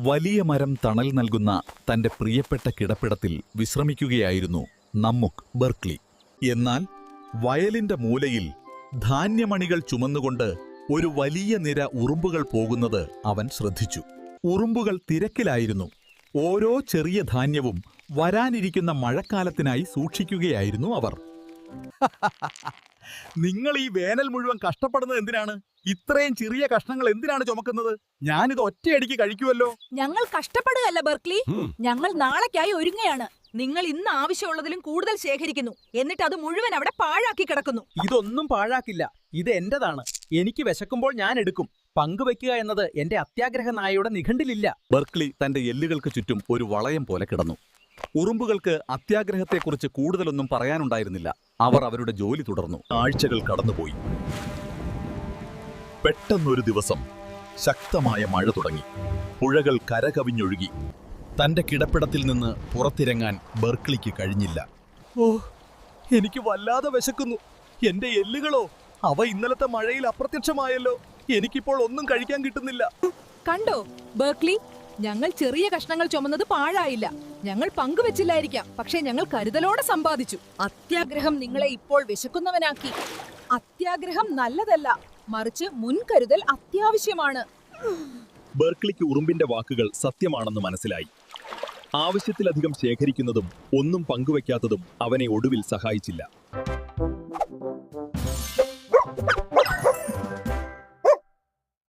വലിയ മരം തണൽ നൽകുന്ന തന്റെ പ്രിയപ്പെട്ട കിടപ്പിടത്തിൽ വിശ്രമിക്കുകയായിരുന്നു നമ്മുക്ക് ബെർക്ക്ലി. എന്നാൽ വയലിന്റെ മൂലയിൽ ധാന്യമണികൾ ചുമന്നുകൊണ്ട് ഒരു വലിയ നിര ഉറുമ്പുകൾ പോകുന്നത് അവൻ ശ്രദ്ധിച്ചു. ഉറുമ്പുകൾ തിരക്കിലായിരുന്നു. ഓരോ ചെറിയ ധാന്യവും വരാനിരിക്കുന്ന മഴക്കാലത്തിനായി സൂക്ഷിക്കുകയായിരുന്നു അവർ. നിങ്ങൾ ഈ വേനൽ മുഴുവൻ കഷ്ടപ്പെടുന്നത് എന്തിനാണ്? ഇത്രയും ചെറിയ കഷ്ണങ്ങൾ എന്തിനാണ് ചുമക്കുന്നത്? ഞാനിത് ഒറ്റയടിക്ക് കഴിക്കുമല്ലോ. ഞങ്ങൾ കഷ്ടപ്പെടുകയല്ല ബെർക്ക്ലി, ഞങ്ങൾ നാളേക്കായി ഒരുങ്ങുകയാണ്. നിങ്ങൾ ഇന്ന് ആവശ്യമുള്ളതിലും കൂടുതൽ ശേഖരിക്കുന്നു, എന്നിട്ട് അത് മുഴുവൻ അവിടെ പാഴാക്കി കിടക്കുന്നു. ഇതൊന്നും പാഴാക്കില്ല, ഇത് എന്റേതാണ്. എനിക്ക് വിശക്കുമ്പോൾ ഞാൻ എടുക്കും. പങ്കുവെക്കുക എന്നത് എന്റെ അത്യാഗ്രഹ നായയുടെ നിഘണ്ടിലില്ല. ബെർക്ക്ലി തന്റെ എല്ലുകൾക്ക് ചുറ്റും ഒരു വളയം പോലെ കിടന്നു. ഉറുമ്പുകൾക്ക് അത്യാഗ്രഹത്തെക്കുറിച്ച് കൂടുതലൊന്നും പറയാനുണ്ടായിരുന്നില്ല. അവർ അവരുടെ ജോലി തുടർന്നു. ആഴ്ചകൾ കടന്നുപോയി. പെട്ടെന്നൊരു ദിവസം ശക്തമായ മഴ തുടങ്ങി. പുഴകൾ കരകവിഞ്ഞൊഴുകി. തന്റെ കിടപ്പിടത്തിൽ നിന്ന് പുറത്തിറങ്ങാൻ ബെർക്ക്ലിക്ക് കഴിഞ്ഞില്ല. ഓ, എനിക്ക് വല്ലാതെ വിശക്കുന്നു. എന്റെ എല്ലുകളോ, അവ ഇന്നലത്തെ മഴയിൽ അപ്രത്യക്ഷമായല്ലോ. എനിക്കിപ്പോൾ ഒന്നും കഴിക്കാൻ കിട്ടുന്നില്ല. കണ്ടോ ബെർക്ക്ലി, ഞങ്ങൾ ചെറിയ കഷ്ണങ്ങൾ ചുമന്നത് പാഴായില്ല. ഞങ്ങൾ പങ്കുവെച്ചില്ലായിരിക്കാം, പക്ഷേ ഞങ്ങൾ കരുതലോടെ സമ്പാദിച്ചു. അത്യാഗ്രഹം നിങ്ങളെ ഇപ്പോൾ വിശക്കുന്നവനാക്കി. അത്യാഗ്രഹം നല്ലതല്ല, മറിച്ച് മുൻകരുതൽ അത്യാവശ്യമാണ്. ബെർക്ക്ലിക്ക് ഉറുമ്പിന്റെ വാക്കുകൾ സത്യമാണെന്ന് മനസ്സിലായി. ആവശ്യത്തിലധികം ശേഖരിക്കുന്നതും ഒന്നും പങ്കുവെക്കാത്തതും അവനെ ഒടുവിൽ സഹായിച്ചില്ല.